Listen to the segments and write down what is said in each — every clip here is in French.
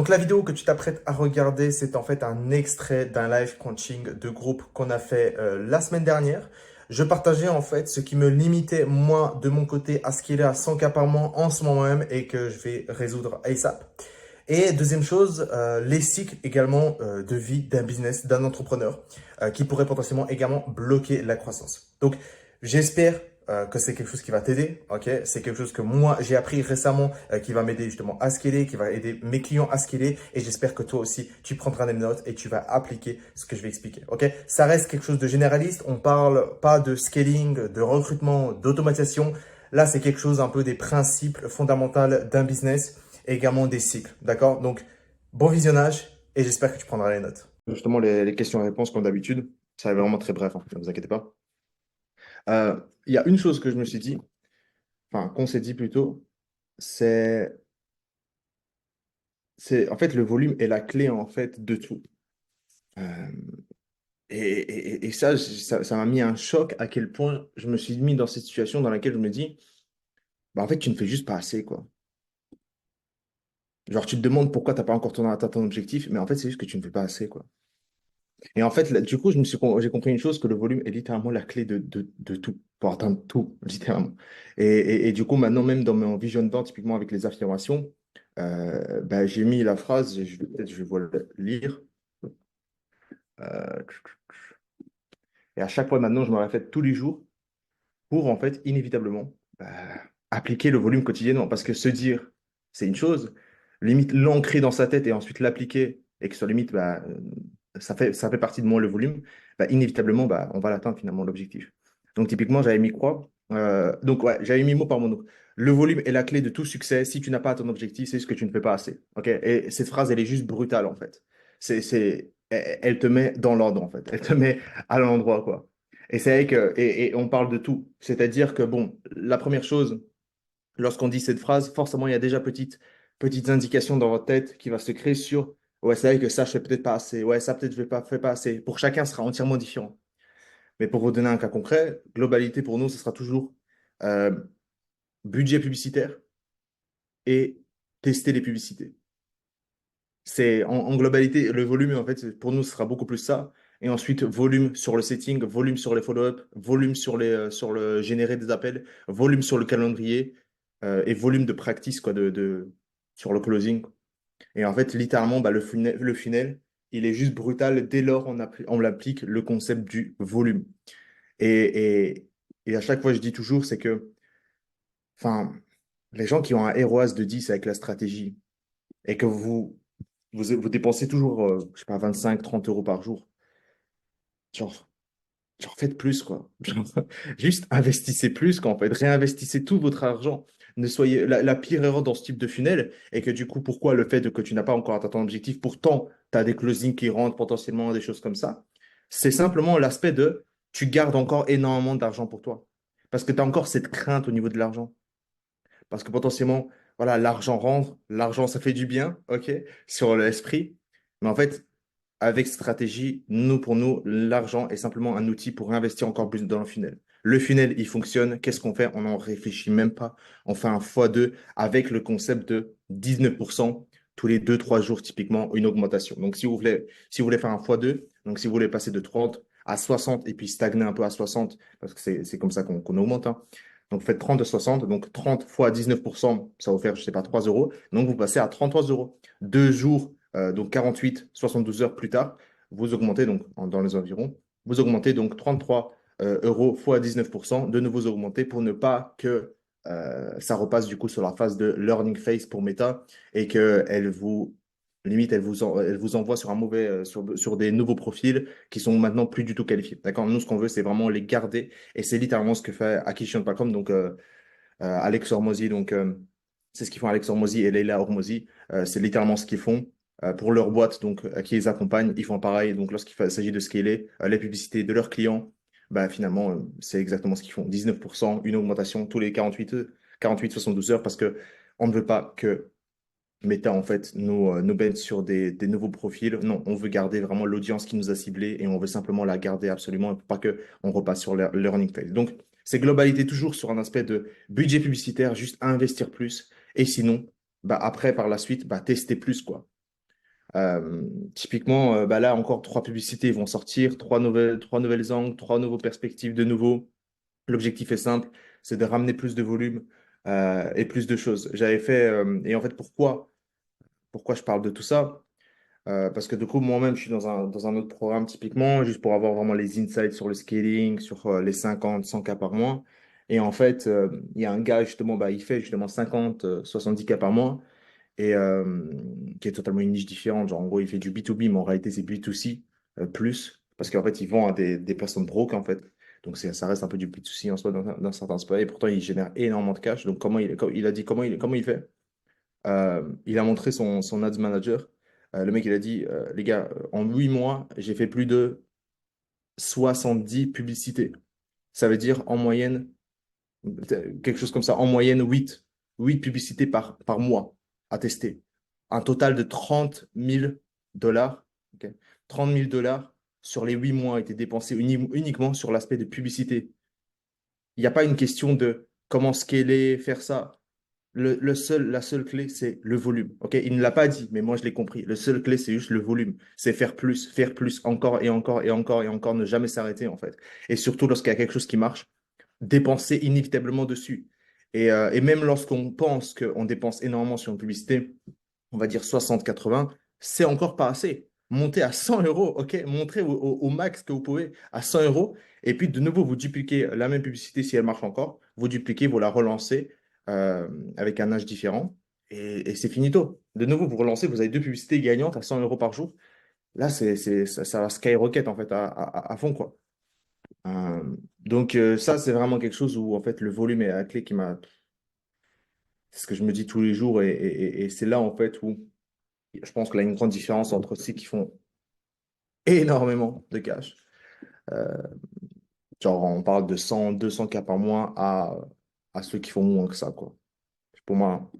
Donc la vidéo que tu t'apprêtes à regarder, c'est en fait un extrait d'un live coaching de groupe qu'on a fait la semaine dernière. Je partageais en fait ce qui me limitait moi de mon côté à ce qu'il est à 100K par mois en ce moment même et que je vais résoudre ASAP. Et deuxième chose, les cycles également de vie d'un business, d'un entrepreneur qui pourrait potentiellement également bloquer la croissance. Donc j'espère que c'est quelque chose qui va t'aider, ok? C'est quelque chose que moi j'ai appris récemment qui va m'aider justement à scaler, qui va aider mes clients à scaler et j'espère que toi aussi tu prendras des notes et tu vas appliquer ce que je vais expliquer, ok? Ça reste quelque chose de généraliste, on parle pas de scaling, de recrutement, d'automatisation. Là c'est quelque chose un peu des principes fondamentaux d'un business et également des cycles, d'accord? Donc bon visionnage et j'espère que tu prendras les notes. Justement, les questions-réponses, comme d'habitude, ça va être vraiment très bref, hein, ne vous inquiétez pas. Il y a une chose que je me suis dit, enfin, qu'on s'est dit plutôt, c'est, c'est en fait le volume est la clé en fait de tout. Euh, et ça, ça m'a mis un choc à quel point je me suis mis dans cette situation dans laquelle je me dis, bah, en fait, tu ne fais juste pas assez, quoi. Genre, tu te demandes pourquoi tu n'as pas encore atteint ton objectif, mais en fait, c'est juste que tu ne fais pas assez, quoi. Et en fait, là, du coup, j'ai compris une chose, que le volume est littéralement la clé de tout, pour atteindre tout, littéralement. Et du coup, maintenant, même dans mon vision board, typiquement avec les affirmations, bah, j'ai mis la phrase, peut-être je vais vous le lire. Euh, et à chaque fois maintenant, je me répète tous les jours pour, en fait, inévitablement, bah, appliquer le volume quotidiennement. Parce que se dire, c'est une chose, limite l'ancrer dans sa tête et ensuite l'appliquer, et que sur limite, bah, ça fait partie de moi le volume, bah, inévitablement, bah, on va l'atteindre finalement l'objectif. Donc typiquement, j'avais mis quoi? Donc ouais, j'avais mis mot par mot. Donc, le volume est la clé de tout succès. Si tu n'as pas ton objectif, c'est ce que tu ne fais pas assez. Ok? Et cette phrase, elle est juste brutale en fait. Elle te met dans l'ordre en fait. Elle te met à l'endroit quoi. Et c'est vrai que, et on parle de tout. C'est-à-dire que, bon, la première chose, lorsqu'on dit cette phrase, forcément, il y a déjà petites indications dans votre tête qui va se créer sur, ouais, c'est vrai que ça, je fais peut-être pas assez. Ouais, ça, peut-être, je fais pas assez. Pour chacun, ce sera entièrement différent. Mais pour vous donner un cas concret, globalité pour nous, ce sera toujours euh, budget publicitaire et tester les publicités. C'est en globalité, le volume, en fait, pour nous, ce sera beaucoup plus ça. Et ensuite, volume sur le setting, volume sur les follow-up, volume sur le générer des appels, volume sur le calendrier et volume de practice quoi, sur le closing. Et en fait, littéralement, bah, le funnel, il est juste brutal dès lors on l'applique le concept du volume. Et, et à chaque fois, je dis toujours, c'est que enfin, les gens qui ont un ROAS de 10 avec la stratégie et que vous dépensez toujours, je sais pas, 25-30 € par jour. Genre, genre, faites plus, quoi. Genre, juste investissez plus, quoi, en fait. Réinvestissez tout votre argent. Ne soyez la pire erreur dans ce type de funnel et que du coup, pourquoi le fait que tu n'as pas encore atteint ton objectif, pourtant, tu as des closings qui rentrent potentiellement, des choses comme ça, c'est simplement l'aspect de tu gardes encore énormément d'argent pour toi. Parce que tu as encore cette crainte au niveau de l'argent. Parce que potentiellement, voilà, l'argent rentre, l'argent, ça fait du bien, ok, sur l'esprit. Mais en fait, avec stratégie, pour nous, l'argent est simplement un outil pour investir encore plus dans le funnel. Le funnel, il fonctionne. Qu'est-ce qu'on fait? On n'en réfléchit même pas. On fait un x2 avec le concept de 19% tous les 2 3 jours, typiquement, une augmentation. Donc, si vous voulez faire un x2, donc si vous voulez passer de 30 à 60 et puis stagner un peu à 60, parce que c'est comme ça qu'on augmente, hein. Donc, vous faites 30 de 60, donc 30 fois 19%, ça va vous faire, je sais pas, 3 euros. Donc, vous passez à 33 euros. 2 jours donc 48, 72 heures plus tard, vous augmentez donc dans les environs, vous augmentez donc 33 euros fois 19%, de nouveau augmenté pour ne pas que ça repasse du coup sur la phase de learning phase pour Meta et qu'elle vous, limite, elle vous envoie sur un mauvais, sur des nouveaux profils qui sont maintenant plus du tout qualifiés. D'accord? Nous, ce qu'on veut, c'est vraiment les garder et c'est littéralement ce que fait Acquisition.com, donc Alex Hormozy, donc c'est ce qu'ils font Alex Hormozy et Leila Hormozy. C'est littéralement ce qu'ils font pour leur boîte donc, qui les accompagne. Ils font pareil. Donc, s'agit de scaler les publicités de leurs clients, bah, finalement, c'est exactement ce qu'ils font. 19%, une augmentation tous les 72 heures parce que on ne veut pas que Meta, en fait, nous bête sur des nouveaux profils. Non, on veut garder vraiment l'audience qui nous a ciblés et on veut simplement la garder absolument pour pas qu'on repasse sur le learning phase. Donc, c'est globalité toujours sur un aspect de budget publicitaire, juste investir plus. Et sinon, bah, après, par la suite, bah, tester plus, quoi. Typiquement, bah là encore, trois publicités vont sortir, trois nouvelles angles, trois nouveaux perspectives de nouveau. L'objectif est simple, c'est de ramener plus de volume et plus de choses. J'avais fait, et en fait, pourquoi je parle de tout ça? Parce que du coup, moi-même, je suis dans un autre programme typiquement, juste pour avoir vraiment les insights sur le scaling, sur les 50, 100 cas par mois. Et en fait, il y a un gars, justement, bah, il fait justement 50, 70 cas par mois, et qui est totalement une niche différente. Genre, en gros, il fait du B2B, mais en réalité, c'est B2C plus, parce qu'en fait, il vend à des personnes broke, en fait. Donc, ça reste un peu du B2C en soi dans certains aspects, et pourtant, il génère énormément de cash. Donc, il a dit comment il fait? Il a montré son ads manager. Le mec, il a dit, les gars, en 8 mois, j'ai fait plus de 70 publicités. Ça veut dire en moyenne, quelque chose comme ça, en moyenne huit publicités par mois à tester. Un total de 30 000 dollars. Ok, 30 000 dollars sur les 8 mois a été dépensé uniquement sur l'aspect de publicité. Il n'y a pas une question de comment scaler, faire ça. La seule clé, c'est le volume. Ok, il ne l'a pas dit, mais moi je l'ai compris. Le seul clé, c'est juste le volume. C'est faire plus, encore et encore et encore et encore, ne jamais s'arrêter en fait. Et surtout lorsqu'il y a quelque chose qui marche, dépenser inévitablement dessus. Et même lorsqu'on pense qu'on dépense énormément sur une publicité, on va dire 60-80, c'est encore pas assez. Montez à 100 euros, ok? Montrez au max que vous pouvez à 100 euros. Et puis, de nouveau, vous dupliquez la même publicité si elle marche encore. Vous dupliquez, vous la relancez euh, avec un âge différent. Et c'est finito. De nouveau, vous relancez, vous avez deux publicités gagnantes à 100 euros par jour. Là, ça va skyrocket en fait à fond, quoi. Donc, ça, c'est vraiment quelque chose où en fait le volume est la clé qui m'a. C'est ce que je me dis tous les jours. Et c'est là en fait où je pense qu'il y a une grande différence entre ceux qui font énormément de cash. Euh, genre, on parle de 100, 200 cas par mois à ceux qui font moins que ça, quoi. Pour moi,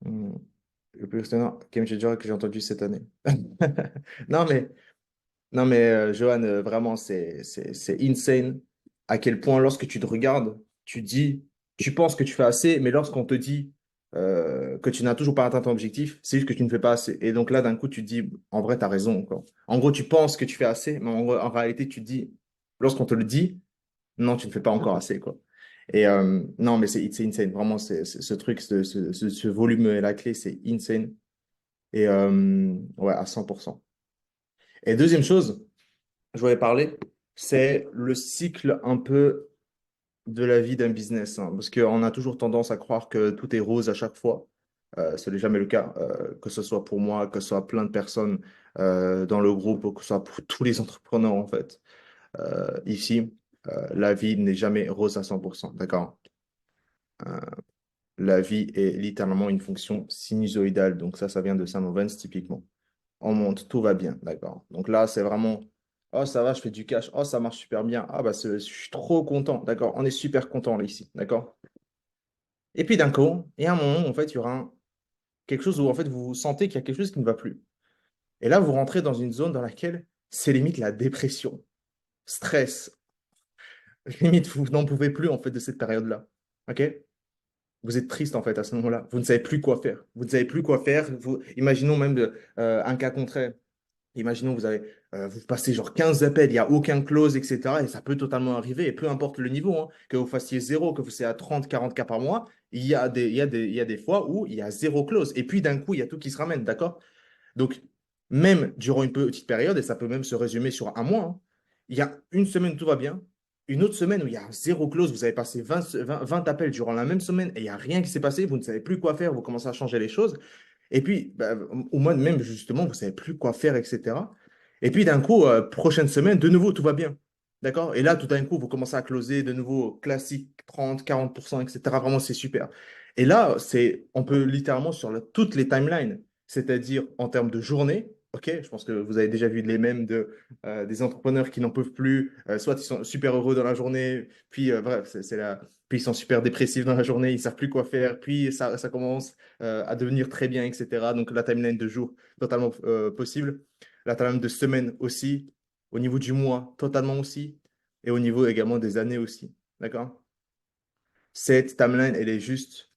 le plus étonnant game changer que j'ai entendu cette année. Non, mais, non, mais Johan, vraiment, c'est insane à quel point, lorsque tu te regardes, tu dis, tu penses que tu fais assez, mais lorsqu'on te dit que tu n'as toujours pas atteint ton objectif, c'est juste que tu ne fais pas assez. Et donc là, d'un coup, tu te dis, en vrai, tu as raison, quoi. En gros, tu penses que tu fais assez, mais en réalité, tu te dis, lorsqu'on te le dit, non, tu ne fais pas encore assez, quoi. Et non, mais c'est insane. Vraiment, ce truc, ce volume est la clé, c'est insane. Et ouais, à 100%. Et deuxième chose, je voulais parler, c'est le cycle un peu de la vie d'un business, hein, parce qu'on a toujours tendance à croire que tout est rose à chaque fois. Ce n'est jamais le cas, que ce soit pour moi, que ce soit plein de personnes dans le groupe, ou que ce soit pour tous les entrepreneurs en fait. Ici, la vie n'est jamais rose à 100%, d'accord? Euh, la vie est littéralement une fonction sinusoïdale, donc ça vient de Sam Ovens typiquement. On monte, tout va bien, d'accord? Donc là, c'est vraiment, oh ça va, je fais du cash, oh ça marche super bien, ah bah je suis trop content, d'accord? On est super content là ici, d'accord? Et puis d'un coup, il y a un moment où en fait, il y aura quelque chose où en fait, vous sentez qu'il y a quelque chose qui ne va plus. Et là, vous rentrez dans une zone dans laquelle c'est limite la dépression, stress, limite vous n'en pouvez plus en fait de cette période-là, ok? Vous êtes triste en fait à ce moment-là. Vous ne savez plus quoi faire. Vous ne savez plus quoi faire. Imaginons même un cas contraire. Imaginons vous passez genre 15 appels, il n'y a aucun close, etc. Et ça peut totalement arriver. Et peu importe le niveau, hein, que vous fassiez zéro, que vous soyez à 30, 40 cas par mois, il y a des fois où il y a zéro close. Et puis d'un coup, il y a tout qui se ramène, d'accord? Donc, même durant une petite période, et ça peut même se résumer sur un mois, hein, il y a une semaine où tout va bien, une autre semaine où il y a zéro close, vous avez passé 20 appels durant la même semaine et il n'y a rien qui s'est passé, vous ne savez plus quoi faire, vous commencez à changer les choses. Et puis, bah, au mois de même, justement, vous ne savez plus quoi faire, etc. Et puis, d'un coup, prochaine semaine, de nouveau, tout va bien. D'accord? Et là, tout d'un coup, vous commencez à closer de nouveau classique 30, 40%, etc. Vraiment, c'est super. Et là, on peut littéralement sur toutes les timelines, c'est-à-dire en termes de journée. Ok, je pense que vous avez déjà vu les mêmes des entrepreneurs qui n'en peuvent plus. Soit ils sont super heureux dans la journée, puis bref, puis ils sont super dépressifs dans la journée, ils ne savent plus quoi faire, puis ça commence à devenir très bien, etc. Donc la timeline de jour, totalement possible. La timeline de semaine aussi. Au niveau du mois, totalement aussi. Et au niveau également des années aussi. D'accord? Cette timeline, elle est juste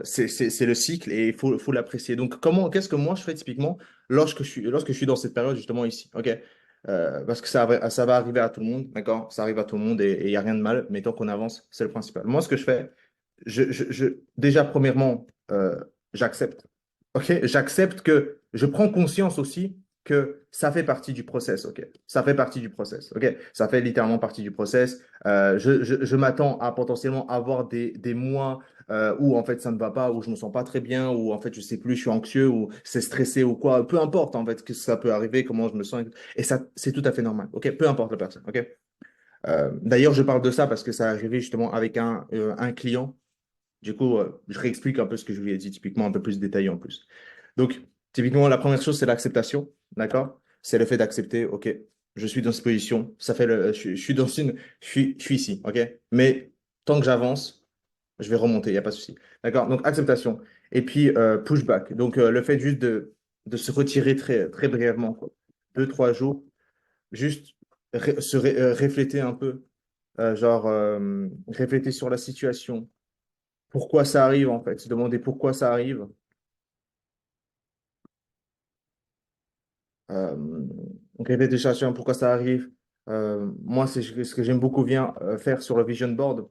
C'est le cycle et faut l'apprécier. Donc, qu'est-ce que moi je fais typiquement lorsque je suis dans cette période justement ici, ok? Parce que ça va arriver à tout le monde, d'accord? Ça arrive à tout le monde et il n'y a rien de mal, mais tant qu'on avance, c'est le principal. Moi, ce que je fais, déjà, premièrement, j'accepte. OK? J'accepte que je prends conscience aussi que ça fait partie du process. OK? Ça fait partie du process. OK? Ça fait littéralement partie du process. Je m'attends à potentiellement avoir des mois où en fait ça ne va pas, où je me sens pas très bien, où en fait je sais plus, je suis anxieux, ou c'est stressé ou quoi. Peu importe en fait que ça peut arriver, comment je me sens. Et ça, c'est tout à fait normal. OK? Peu importe la personne. OK? D'ailleurs, je parle de ça parce que ça est arrivé justement avec un client. Du coup, je réexplique un peu ce que je lui ai dit, typiquement un peu plus détaillé en plus. Donc, typiquement, la première chose, c'est l'acceptation, d'accord? C'est le fait d'accepter, OK, je suis dans cette position, ça fait je suis dans je suis ici, OK? Mais tant que j'avance, je vais remonter, il n'y a pas de souci. D'accord? Donc, acceptation. Et puis, pushback. Donc, le fait juste de se retirer très, très brièvement, quoi. 2, 3 jours, juste réfléter un peu, réfléchir sur la situation, pourquoi ça arrive en fait, se demander pourquoi ça arrive. Euh, Réfléchir sur pourquoi ça arrive. Moi, c'est ce que j'aime beaucoup bien faire sur le vision board.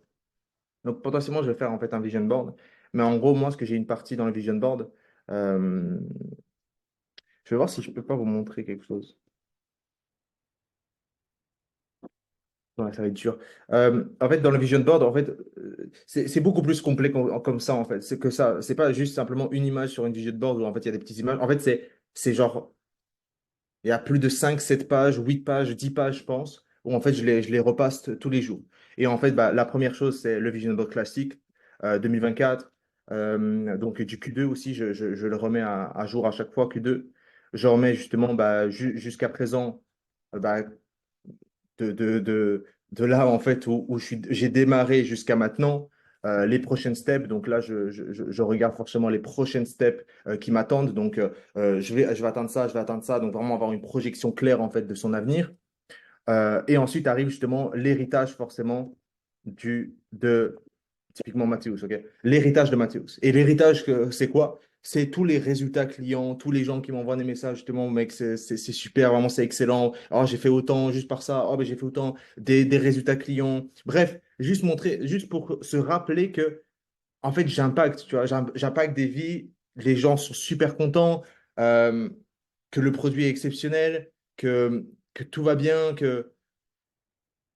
Donc potentiellement, je vais faire en fait un vision board. Mais en gros, moi, ce que j'ai une partie dans le vision board, euh, je vais voir si je peux pas vous montrer quelque chose. Ouais, ça va être dur. En fait, dans le vision board, en fait, c'est beaucoup plus complet comme ça, en fait. C'est que ça, c'est pas juste simplement une image sur une vision board où en fait il y a des petites images. En fait, c'est genre il y a plus de 5 7 pages, 8 pages, 10 pages, je pense, où en fait je les repasse tous les jours. Et en fait, bah, la première chose, c'est le Vision Board classique 2024. Donc du Q2 aussi, je le remets à jour à chaque fois, Q2. Je remets justement bah, jusqu'à présent, bah, de, de, de, de là en fait où j'ai démarré jusqu'à maintenant. Les prochaines steps, donc là je regarde forcément les prochaines steps qui m'attendent. Donc je vais atteindre ça, je vais atteindre ça. Donc vraiment avoir une projection claire en fait de son avenir. Et ensuite arrive justement l'héritage forcément de typiquement Mathéus, ok? L'héritage de Mathéus. Et l'héritage, c'est quoi? C'est tous les résultats clients, tous les gens qui m'envoient des messages, justement, mec, c'est super, vraiment, c'est excellent. Oh, j'ai fait autant juste par ça. Oh, ben, j'ai fait autant des résultats clients. Bref, juste montrer, juste pour se rappeler que, en fait, j'impacte, tu vois, j'impacte des vies. Les gens sont super contents, euh, que le produit est exceptionnel, que tout va bien, que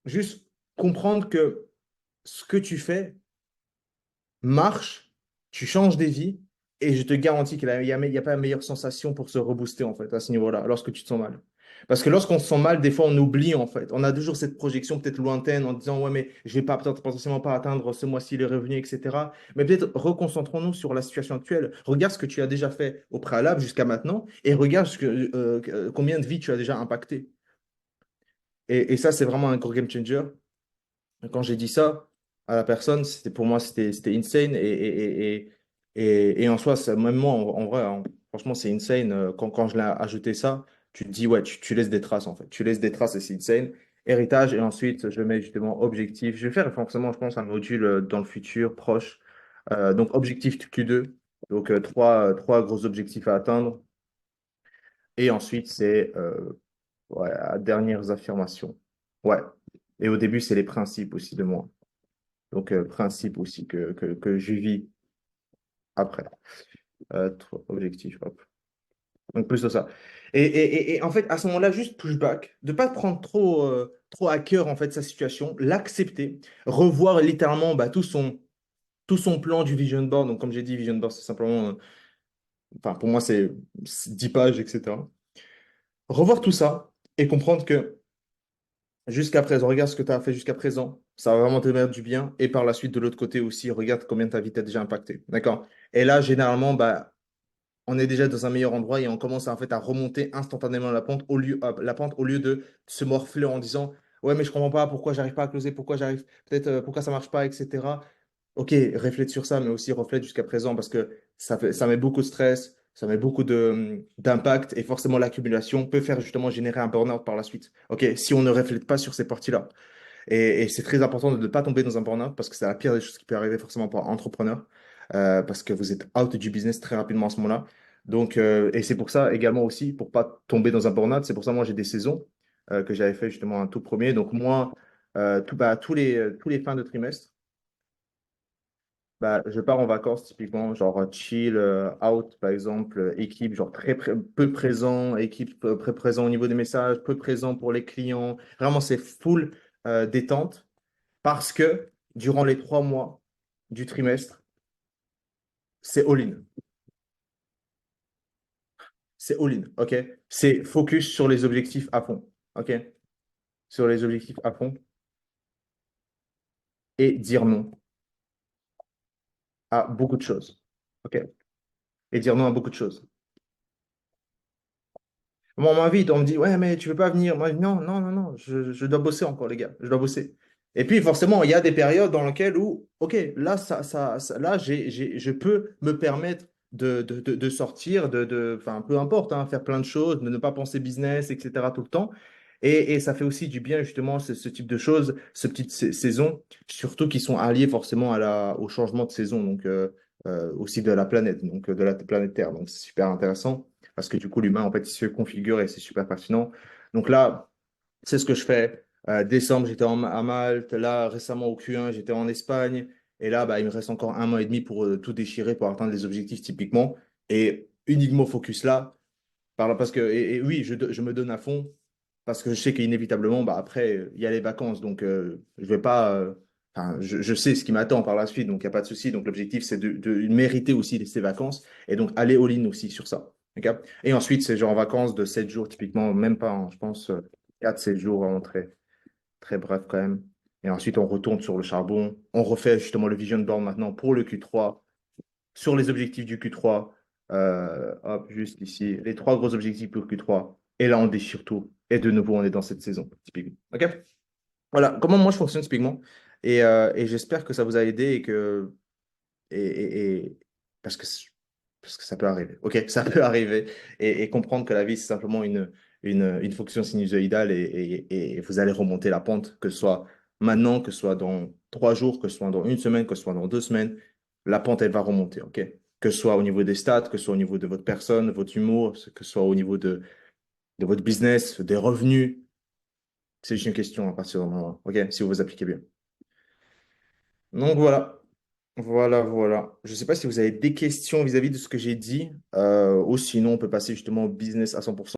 juste comprendre que ce que tu fais, marche, tu changes des vies, et je te garantis qu'il y a pas de meilleure sensation pour se rebooster, en fait, à ce niveau-là, lorsque tu te sens mal. Parce que lorsqu'on se sent mal, des fois, on oublie, en fait. On a toujours cette projection peut-être lointaine en disant, ouais, mais je vais pas, peut-être potentiellement pas atteindre ce mois-ci les revenus, etc. Mais peut-être reconcentrons-nous sur la situation actuelle. Regarde ce que tu as déjà fait au préalable jusqu'à maintenant et regarde combien de vies tu as déjà impacté. Et ça, c'est vraiment un gros game changer. Quand j'ai dit ça à la personne, pour moi, c'était insane. Et en soi, même moi, en vrai, hein, franchement, c'est insane. Quand je l'ai ajouté ça, tu te dis, ouais, tu laisses des traces, en fait. Tu laisses des traces et c'est insane. Héritage, et ensuite, je mets justement objectif. Je vais faire forcément, je pense, un module dans le futur proche. Donc, objectif Q2. Donc, trois gros objectifs à atteindre. Et ensuite, c'est ouais, dernières affirmations. Ouais. Et au début, c'est les principes aussi de moi. Donc, principe aussi que je vis après. Objectif, hop. Donc, plus de ça. Et en fait, à ce moment-là, juste pushback, de ne pas prendre trop à cœur en fait sa situation, l'accepter, revoir littéralement bah, tout son plan du vision board. Donc, comme j'ai dit, vision board, c'est simplement, enfin, pour moi, c'est 10 pages, etc. Revoir tout ça et comprendre que jusqu'à présent, regarde ce que tu as fait jusqu'à présent. Ça va vraiment te mettre du bien. Et par la suite, de l'autre côté aussi, regarde combien ta vie t'a déjà impacté. D'accord? Et là, généralement, bah, on est déjà dans un meilleur endroit et on commence en fait à remonter instantanément la pente au lieu de se morfler en disant, ouais, mais je comprends pas pourquoi j'arrive pas à closer, pourquoi j'arrive, peut-être pourquoi ça marche pas, etc. Ok, reflète sur ça, mais aussi reflète jusqu'à présent parce que ça met beaucoup de stress, ça met beaucoup d'impact et forcément l'accumulation peut faire justement générer un burn-out par la suite. Ok, si on ne reflète pas sur ces parties-là. Et c'est très important de ne pas tomber dans un burn-out parce que c'est la pire des choses qui peut arriver forcément pour un entrepreneur. parce que vous êtes out du business très rapidement à ce moment-là. Donc, et c'est pour ça également aussi, pour pas tomber dans un burn-out, c'est pour ça moi j'ai des saisons que j'avais fait justement un tout premier. Donc moi, tous les fins de trimestre, bah, je pars en vacances typiquement, genre chill, out par exemple, équipe, genre peu présent, équipe très présent au niveau des messages, peu présent pour les clients. Vraiment, c'est full détente parce que durant les 3 mois du trimestre, c'est all-in. C'est all-in, ok? C'est focus sur les objectifs à fond, ok? Sur les objectifs à fond et dire non à beaucoup de choses, ok? Et dire non à beaucoup de choses. Moi, on m'invite, on me dit, ouais, mais tu veux pas venir. Moi, je dis, non, non, non, non, je dois bosser encore, les gars. Je dois bosser. Et puis, forcément, il y a des périodes dans lesquelles où, OK, là, là je peux me permettre de sortir, enfin, peu importe, hein, faire plein de choses, de ne pas penser business, etc., tout le temps. Et ça fait aussi du bien, justement, ce type de choses, ce petite saison, surtout qui sont alliées forcément au changement de saison, donc aussi de la planète, donc de la planète Terre. Donc, c'est super intéressant parce que du coup, l'humain, en fait, il se configure et c'est super fascinant. Donc là, c'est ce que je fais. Décembre, j'étais à Malte. Là, récemment, au Q1, j'étais en Espagne. Et là, bah, il me reste encore 1 mois et demi pour tout déchirer, pour atteindre les objectifs typiquement. Et uniquement focus là, parce que, et oui, je me donne à fond, parce que je sais qu'inévitablement, bah, après, il y a les vacances. Donc, je vais pas. Enfin, je sais ce qui m'attend par la suite, donc il n'y a pas de souci. Donc, l'objectif, c'est de mériter aussi ces vacances et donc aller all-in aussi sur ça. Ok. Et ensuite, c'est genre en vacances de 7 jours, typiquement, même pas, hein, je pense, 4-7 jours, vraiment très, très bref quand même. Et ensuite, on retourne sur le charbon. On refait justement le vision board maintenant pour le Q3 sur les objectifs du Q3, hop, juste ici, les 3 gros objectifs pour Q3. Et là, on déchire tout. Et de nouveau, on est dans cette saison, typiquement. OK? Voilà comment moi je fonctionne typiquement. Et j'espère que ça vous a aidé et parce que, parce que ça peut arriver. OK? Ça peut arriver. Et comprendre que la vie, c'est simplement une fonction sinusoïdale et vous allez remonter la pente, que ce soit maintenant, que ce soit dans 3 jours, que ce soit dans une semaine, que ce soit dans 2 semaines. La pente, elle va remonter. OK? Que ce soit au niveau des stats, que ce soit au niveau de votre personne, votre humour, que ce soit au niveau de votre business, des revenus. C'est juste une question à partir du moment. OK? Si vous vous appliquez bien. Donc voilà. Voilà, voilà. Je ne sais pas si vous avez des questions vis-à-vis de ce que j'ai dit, ou sinon on peut passer justement au business à 100%.